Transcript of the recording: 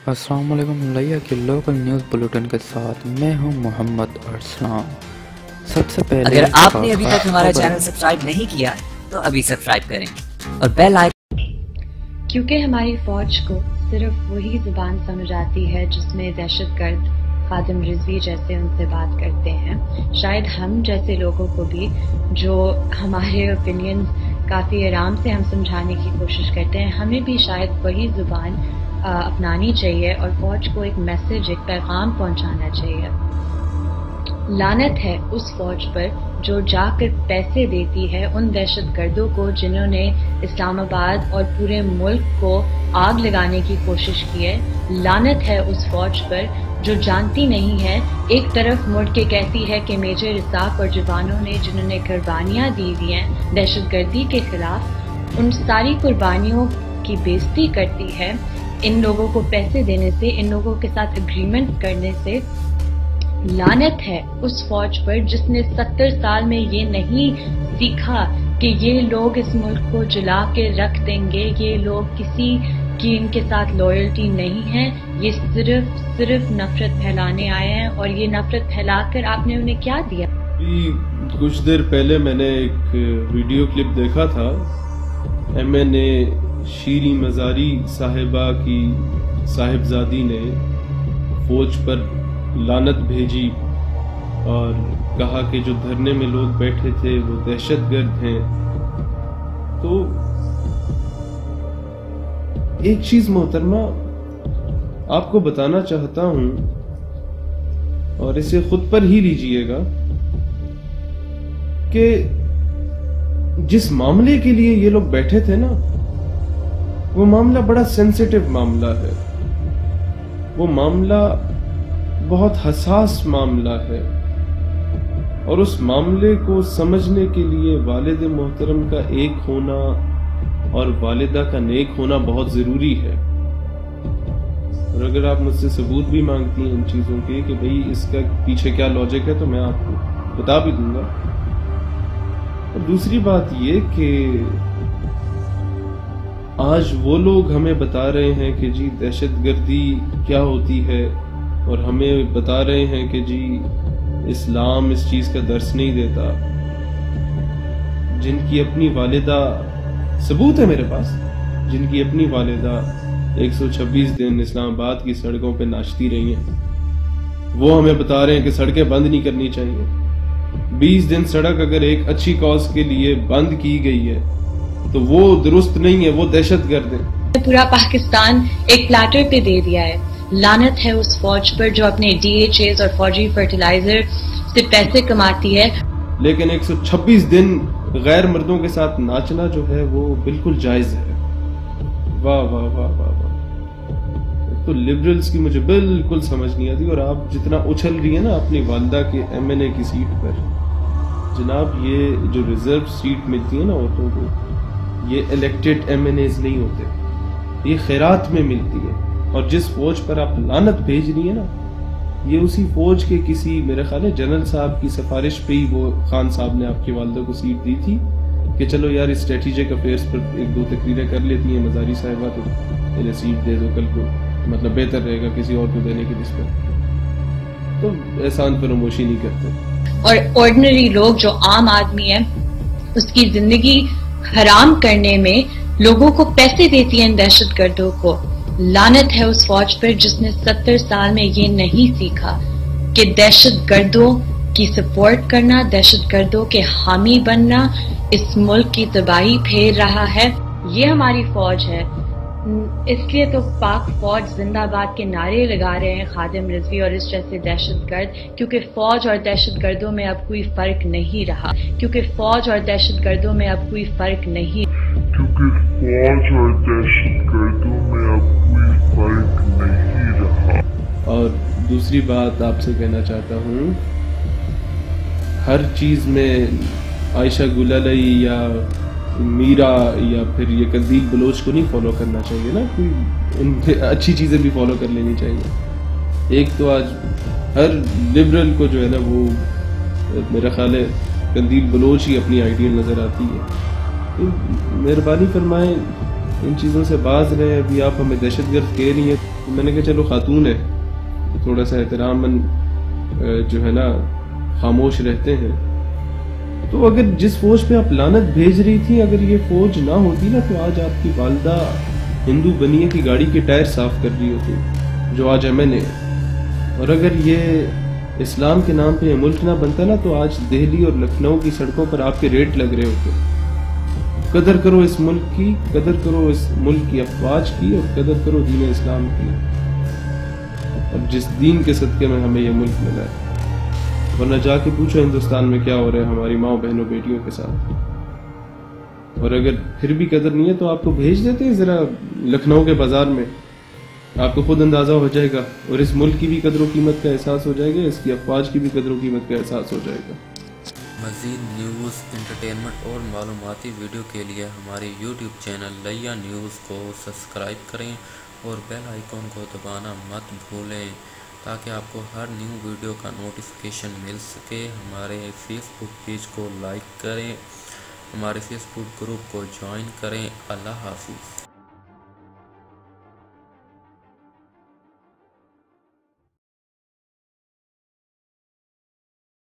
अस्सलाम वालेकुम लिया के लोकल न्यूज़ बुलेटिन के साथ मैं हूं मोहम्मद अरसलान। सबसे पहले अगर आपने अभी तक हमारा चैनल सब्सक्राइब नहीं किया तो अभी सब्सक्राइब करें और बेल आइकन। क्योंकि हमारी फौज को सिर्फ वही जुबान समझ आती है जिसमें दहशतगर्द खादिम रिजवी जैसे उनसे बात करते हैं। शायद हम जैसे लोगों को भी, जो हमारे ओपिनियन काफ़ी आराम से हम समझाने की कोशिश करते हैं, हमें भी शायद वही जुबान अपनानी चाहिए और फौज को एक मैसेज, एक पैगाम पहुंचाना चाहिए। लानत है उस फौज पर जो जाकर पैसे देती है उन दहशतगर्दों को जिन्होंने इस्लामाबाद और पूरे मुल्क को आग लगाने की कोशिश की है। लानत है उस फौज पर जो जानती नहीं है, एक तरफ मुड़ के कहती है कि मेजर इसाक और जवानों ने जिन्होंने कुर्बानियाँ दी हुई हैं दहशतगर्दी के खिलाफ, उन सारी कुर्बानियों की बेइज्जती करती है इन लोगों को पैसे देने से, इन लोगों के साथ एग्रीमेंट करने से। लानत है उस फौज पर जिसने 70 साल में ये नहीं सीखा कि ये लोग इस मुल्क को जला के रख देंगे, ये लोग किसी की इनके साथ लॉयल्टी नहीं है, ये सिर्फ नफरत फैलाने आए हैं। और ये नफरत फैलाकर आपने उन्हें क्या दिया? कुछ देर पहले मैंने एक वीडियो क्लिप देखा था। MNA शीरी मजारी साहिबा की साहिबजादी ने फौज पर लानत भेजी और कहा कि जो धरने में लोग बैठे थे वो दहशतगर्द हैं। तो एक चीज मोहतरमा आपको बताना चाहता हूं और इसे खुद पर ही लीजिएगा कि जिस मामले के लिए ये लोग बैठे थे ना, वो मामला बड़ा सेंसिटिव मामला है, वो मामला बहुत हसास मामला है और उस मामले को समझने के लिए वालिद मोहतरम का एक होना और वालिदा का नेक होना बहुत जरूरी है। और अगर आप मुझसे सबूत भी मांगती हैं इन चीजों के कि भाई इसका पीछे क्या लॉजिक है, तो मैं आपको बता भी दूंगा। और दूसरी बात ये कि आज वो लोग हमें बता रहे हैं कि जी दहशतगर्दी क्या होती है और हमें बता रहे हैं कि जी इस्लाम इस चीज का दर्स नहीं देता, जिनकी अपनी वालिदा, सबूत है मेरे पास, जिनकी अपनी वालिदा 126 दिन इस्लामाबाद की सड़कों पे नाचती रही हैं, वो हमें बता रहे हैं कि सड़कें बंद नहीं करनी चाहिए। 20 दिन सड़क अगर एक अच्छी कॉज के लिए बंद की गई है तो वो दुरुस्त नहीं है, वो दहशतगर्द है। पूरा पाकिस्तान एक प्लेटर पे दे दिया है। लानत है उस फौज पर जो अपने DHAs और फौजी फर्टिलाइजर से पैसे कमाती है। लेकिन 126 दिन गैर मर्दों के साथ नाचना जो है वो बिल्कुल जायज है। वाह वाह वाह वाह वाह। तो लिबरल्स की मुझे बिल्कुल समझ नहीं आती। और आप जितना उछल रही है ना अपनी वालदा के MNA की सीट पर, जनाब ये जो रिजर्व सीट मिलती है ना औरतों को, ये इलेक्टेड MNAs नहीं होते, ये खैरात में मिलती है। और जिस फौज पर आप लानत भेज रही है ना, ये उसी फौज के किसी, मेरे ख्याल है जनरल साहब की सिफारिश पे ही वो खान साहब ने आपकी वालदा को सीट दी थी कि चलो यार स्ट्रेटेजिक अफेयर्स पर एक दो तकरीरें कर लेती हैं मजारी साहिबा, तो इन्हें सीट दे दो, कल को मतलब बेहतर रहेगा किसी और को देने के निस्बत। तो एहसान फरोमोशी नहीं करते। और ऑर्डिनरी लोग जो आम आदमी है उसकी जिंदगी हराम करने में लोगों को पैसे देती है इन दहशतगर्दों को। लानत है उस फौज पर जिसने 70 साल में ये नहीं सीखा कि दहशतगर्दों की सपोर्ट करना, दहशतगर्दों के हामी बनना इस मुल्क की तबाही फेर रहा है। ये हमारी फौज है, इसलिए तो पाक फौज जिंदाबाद के नारे लगा रहे हैं खादिम रिजवी और इस जैसे दहशतगर्द, क्योंकि फौज और दहशतगर्दों में अब कोई फर्क नहीं रहा, क्योंकि फौज और दहशतगर्दों में अब कोई फर्क नहीं रहा। और दूसरी बात आपसे कहना चाहता हूँ, हर चीज में आयशा गुलाली या मीरा या फिर ये कंदील बलोच को नहीं फॉलो करना चाहिए ना, कोई उनके अच्छी चीजें भी फॉलो कर लेनी चाहिए। एक तो आज हर लिबरल को जो है ना वो मेरा ख्याल है कंदील बलोच ही अपनी आइडियल नजर आती है। तो मेहरबानी फरमाएं ان چیزوں سے باز رہے. ابھی آپ ہمیں دہشت گرد کہہ رہی ہیں, تو میں نے کہا چلو خاتون ہے, تھوڑا سا احتراماً جو ہے نا خاموش رہتے ہیں. تو اگر جس فوج پہ آپ لعنت بھیج رہی تھی, اگر یہ فوج نہ ہوتی نا, تو آج آپ کی والدہ ہندو بنیے کی گاڑی کے ٹائر صاف کر رہی ہوتی, جو آج ایم ہے. اور اگر یہ اسلام کے نام پہ یہ ملک نہ بنتا نا, تو آج دہلی اور لکھنؤ کی سڑکوں پر آپ کے ریٹ لگ رہے ہوتے. قدر کرو اس ملک کی, قدر کرو اس ملک کی افواج کی, اور قدر کرو دین اسلام کی, اور جس دین کے صدقے میں ہمیں یہ ملک ملا ہے. ورنہ جا کے پوچھو ہندوستان میں کیا ہو رہا ہے ہماری ماں بہنوں بیٹیوں کے ساتھ. اور اگر پھر بھی قدر نہیں ہے تو آپ کو بھیج دیتے ہیں ذرا لکھنؤ کے بازار میں, آپ کو خود اندازہ ہو جائے گا, اور اس ملک کی بھی قدر و قیمت کا احساس ہو جائے گا, اس کی افواج کی بھی قدر و قیمت کا احساس ہو جائے گا. مزید نیوز، انٹرٹینمنٹ اور معلوماتی ویڈیو کے لیے ہمارے یوٹیوب چینل لیا نیوز کو سبسکرائب کریں اور بیل آئیکن کو دبانا مت بھولیں تاکہ آپ کو ہر نیو ویڈیو کا نوٹیفیکیشن مل سکے. ہمارے فیس بک پیج کو لائک کریں, ہمارے فیس بک گروپ کو جوائن کریں. اللہ حافظ.